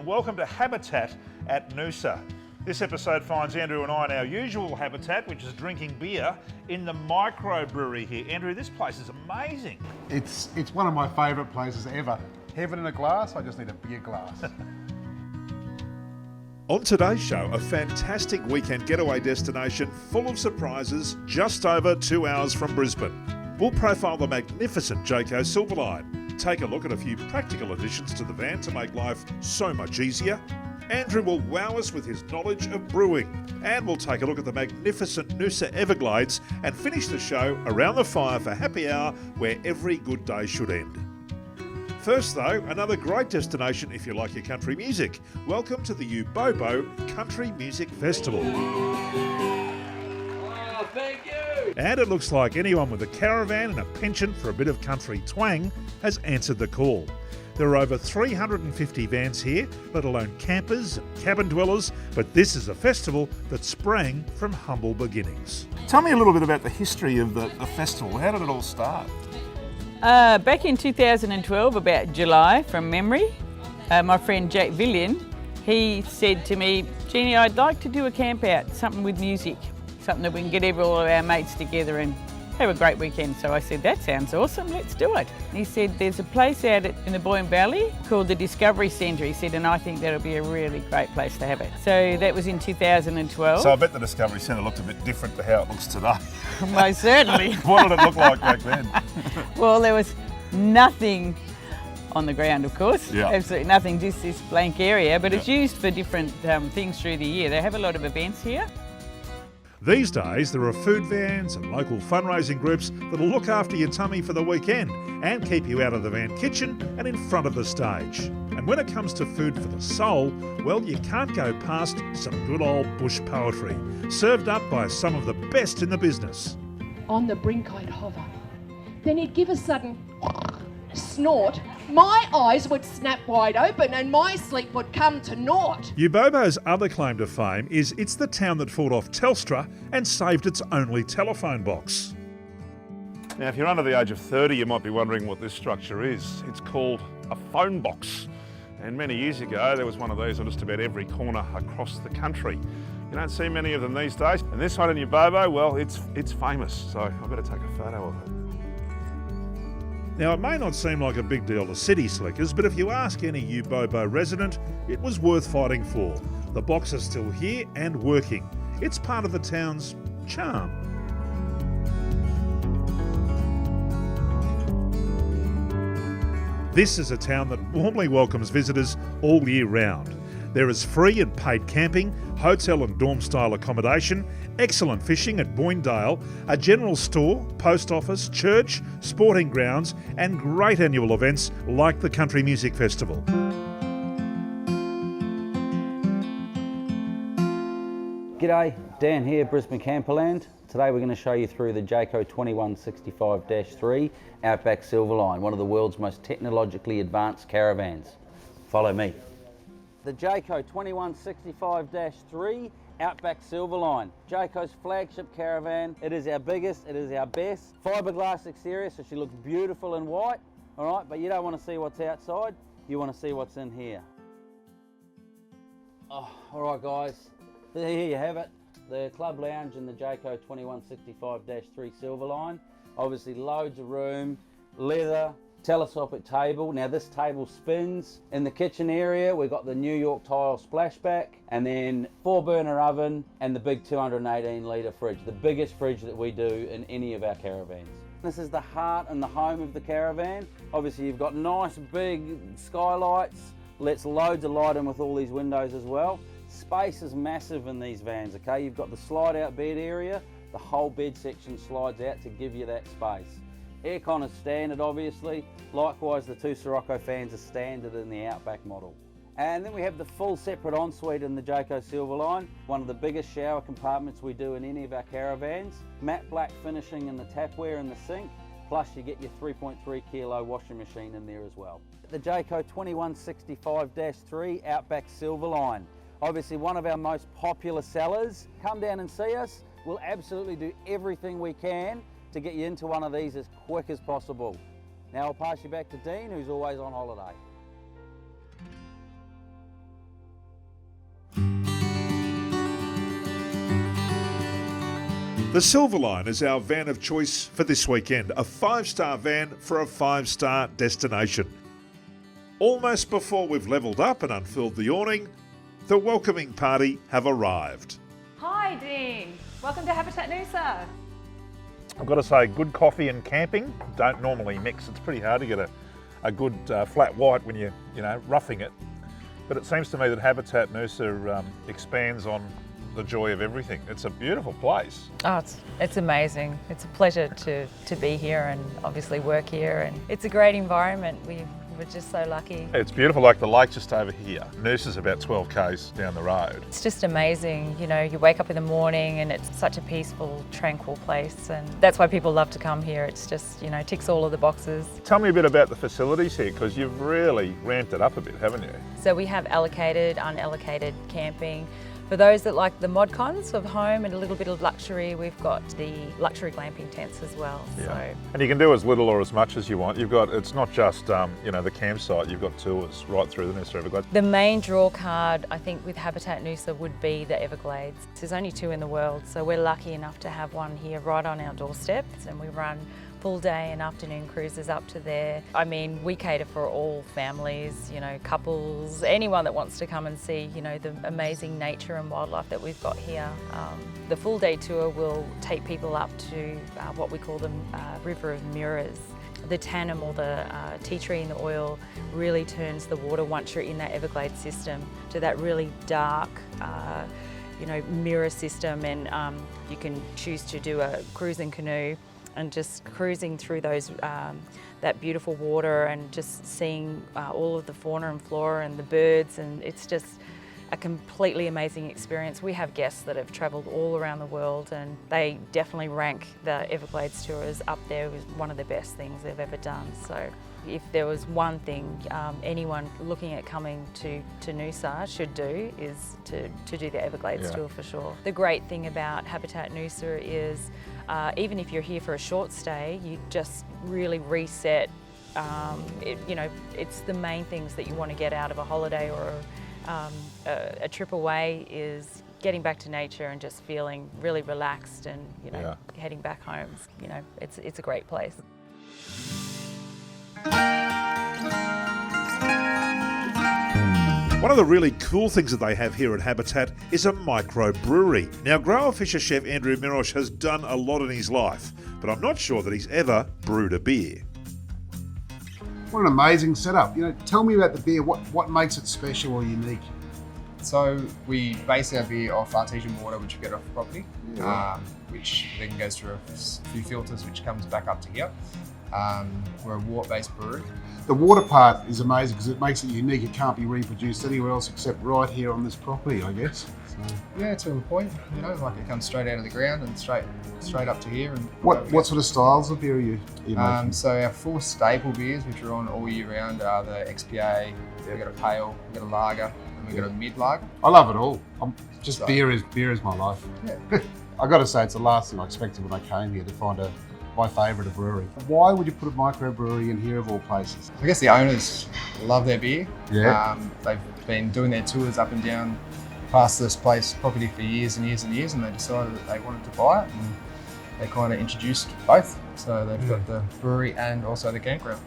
welcome to Habitat at Noosa. This episode finds Andrew and I in our usual habitat, which is drinking beer in the microbrewery here. Andrew, this place is amazing. It's one of my favourite places ever. Heaven in a glass, I just need a beer glass. On today's show, a fantastic weekend getaway destination full of surprises just over 2 hours from Brisbane. We'll profile the magnificent Jayco Silverline, take a look at a few practical additions to the van to make life so much easier. Andrew will wow us with his knowledge of brewing, and we'll take a look at the magnificent Noosa Everglades and finish the show around the fire for happy hour where every good day should end. First though, another great destination if you like your country music. Welcome to the Ubobo Country Music Festival. Oh, thank you! And it looks like anyone with a caravan and a penchant for a bit of country twang has answered the call. There are over 350 vans here, let alone campers and cabin dwellers, but this is a festival that sprang from humble beginnings. Tell me a little bit about the history of the festival. How did it all start? Back in 2012, about July from memory, my friend Jack Villian, he said to me, Jeannie, I'd like to do a camp out, something with music, something that we can get all of our mates together and have a great weekend. So I said, that sounds awesome, let's do it. He said, there's a place out in the Boyne Valley called the Discovery Centre, he said, and I think that'll be a really great place to have it. So that was in 2012. So I bet the Discovery Centre looked a bit different to how it looks today. Most certainly. What did it look like back then? Well, there was nothing on the ground, of course. Yeah. Absolutely nothing, just this blank area, but it's used for different things through the year. They have a lot of events here. These days, there are food vans and local fundraising groups that'll look after your tummy for the weekend and keep you out of the van kitchen and in front of the stage. And when it comes to food for the soul, well, you can't go past some good old bush poetry, served up by some of the best in the business. On the brink I'd hover. Then he'd give a sudden snort. My eyes would snap wide open and my sleep would come to naught. Ubobo's other claim to fame is it's the town that fought off Telstra and saved its only telephone box. Now, if you're under the age of 30, you might be wondering what this structure is. It's called a phone box. And many years ago, there was one of these on just about every corner across the country. You don't see many of them these days. And this one in Ubobo, well, it's famous, so I better take a photo of it. Now, it may not seem like a big deal to city slickers, but if you ask any Ubobo resident, it was worth fighting for. The box is still here and working. It's part of the town's charm. This is a town that warmly welcomes visitors all year round. There is free and paid camping, hotel and dorm style accommodation, excellent fishing at Boyndale, a general store, post office, church, sporting grounds and great annual events like the Country Music Festival. G'day, Dan here, Brisbane Camperland. Today we're going to show you through the Jayco 2165-3 Outback Silverline, one of the world's most technologically advanced caravans. Follow me. The Jayco 2165-3 Outback Silverline, Jayco's flagship caravan. It is our biggest, it is our best. Fiberglass exterior, so she looks beautiful in white, all right, but you don't want to see what's outside, you want to see what's in here. Oh, all right guys, here you have it. The club lounge in the Jayco 2165-3 Silverline. Obviously loads of room, leather, telescopic table. Now this table spins. In the kitchen area we've got the New York tile splashback and then 4-burner oven and the big 218 litre fridge, the biggest fridge that we do in any of our caravans. This is the heart and the home of the caravan. Obviously you've got nice big skylights, lets loads of light in with all these windows as well. Space is massive in these vans, okay? You've got the slide out bed area, the whole bed section slides out to give you that space. Aircon is standard obviously, likewise the two Sirocco fans are standard in the Outback model. And then we have the full separate ensuite in the Jayco Silverline, one of the biggest shower compartments we do in any of our caravans. Matte black finishing in the tapware and the sink, plus you get your 3.3 kilo washing machine in there as well. The Jayco 2165-3 Outback Silverline, obviously one of our most popular sellers. Come down and see us, we'll absolutely do everything we can to get you into one of these as quick as possible. Now I'll pass you back to Dean, who's always on holiday. The Silverline is our van of choice for this weekend, a 5-star van for a 5-star destination. Almost before we've levelled up and unfurled the awning, the welcoming party have arrived. Hi Dean, welcome to Habitat Noosa. I've got to say, good coffee and camping don't normally mix. It's pretty hard to get a good flat white when you're roughing it. But it seems to me that Habitat Noosa expands on the joy of everything. It's a beautiful place. Oh, it's amazing. It's a pleasure to be here and obviously work here, and it's a great environment. We're just so lucky. It's beautiful, like the lake just over here. Noosa's about 12 k's down the road. It's just amazing, you wake up in the morning and it's such a peaceful, tranquil place, and that's why people love to come here. It's just, ticks all of the boxes. Tell me a bit about the facilities here, because you've really ramped it up a bit, haven't you? So we have allocated, unallocated camping. For those that like the mod cons of home and a little bit of luxury, we've got the luxury glamping tents as well. Yeah. So. And you can do as little or as much as you want. It's not just the campsite, you've got tours right through the Noosa Everglades. The main draw card, I think, with Habitat Noosa would be the Everglades. There's only 2 in the world, so we're lucky enough to have one here right on our doorstep, and we run full day and afternoon cruises up to there. I mean, we cater for all families, couples, anyone that wants to come and see, the amazing nature and wildlife that we've got here. The full day tour will take people up to what we call the River of Mirrors. The tannin, or the tea tree in the oil, really turns the water once you're in that Everglades system to that really dark, mirror system, and you can choose to do a cruising canoe and just cruising through those that beautiful water and just seeing all of the fauna and flora and the birds, and it's just a completely amazing experience. We have guests that have travelled all around the world, and they definitely rank the Everglades tours up there as one of the best things they've ever done. So if there was one thing anyone looking at coming to Noosa should do, is to do the Everglades tour for sure. The great thing about Habitat Noosa is even if you're here for a short stay, you just really reset. It's the main things that you want to get out of a holiday or a trip away, is getting back to nature and just feeling really relaxed, and heading back home. It's a great place. One of the really cool things that they have here at Habitat is a microbrewery. Now, grower fisher chef Andrew Mirosh has done a lot in his life, but I'm not sure that he's ever brewed a beer. What an amazing setup. Tell me about the beer. What makes it special or unique? So we base our beer off artesian water, which we get off the property, which then goes through a few filters, which comes back up to here. We're a wort-based brewery. The water part is amazing because it makes it unique. It can't be reproduced anywhere else except right here on this property, I guess. So. Yeah, to a point. It comes straight out of the ground and straight up to here. And what sort of styles of beer are you making? So our 4 staple beers, which are on all year round, are the XPA. We've got a pale, we've got a lager, and we've got a mid lager. I love it all. Beer is my life. Yeah. I got to say, it's the last thing I expected when I came here, to find my favourite brewery. Why would you put a microbrewery in here of all places? I guess the owners love their beer. Yeah. They've been doing their tours up and down past this property for years and years and years, and they decided that they wanted to buy it, and they kind of introduced both. So they've got the brewery and also the campground.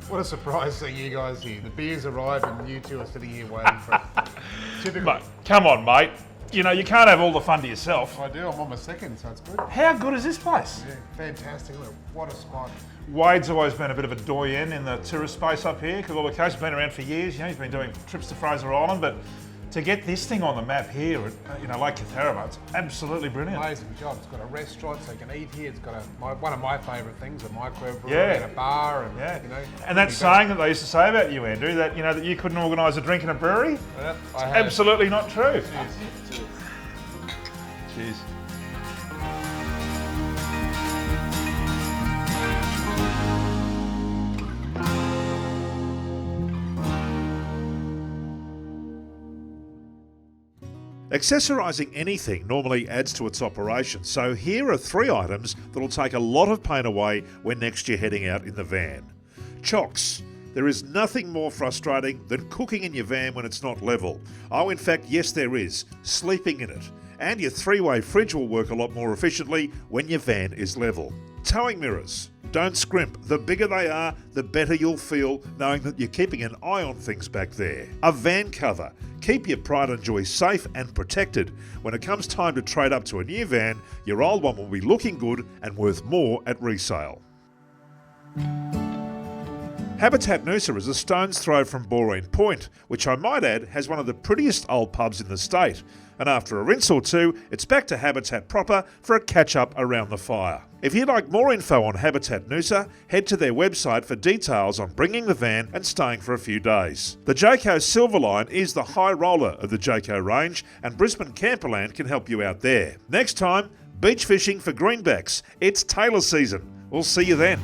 What a surprise seeing you guys here. The beers arrive and you two are sitting here waiting for it. Typical. Mate, come on, mate. You can't have all the fun to yourself. I do. I'm on my second, so it's good. How good is this place? Yeah, fantastic. Look, what a spot. Wade's always been a bit of a doyen in the tourist space up here, because all the coast has been around for years. He's been doing trips to Fraser Island, but to get this thing on the map here at Lake Catharama, it's absolutely brilliant. Amazing job. It's got a restaurant, so you can eat here. It's got one of my favourite things, a microbrewery and a bar, and And that saying that they used to say about you, Andrew, that that you couldn't organise a drink in a brewery, it's absolutely not true. Cheers. Cheers. Accessorising anything normally adds to its operation, so here are 3 items that'll take a lot of pain away when next you're heading out in the van. Chocks. There is nothing more frustrating than cooking in your van when it's not level. Oh, in fact, yes there is. Sleeping in it. And your three-way fridge will work a lot more efficiently when your van is level. Towing mirrors. Don't scrimp. The bigger they are, the better you'll feel knowing that you're keeping an eye on things back there. A van cover. Keep your pride and joy safe and protected. When it comes time to trade up to a new van, your old one will be looking good and worth more at resale. Habitat Noosa is a stone's throw from Boreen Point, which I might add has one of the prettiest old pubs in the state. And after a rinse or two, it's back to Habitat proper for a catch-up around the fire. If you'd like more info on Habitat Noosa, head to their website for details on bringing the van and staying for a few days. The Jayco Silverline is the high roller of the Jayco range, and Brisbane Camperland can help you out there. Next time, beach fishing for greenbacks. It's tailor season. We'll see you then.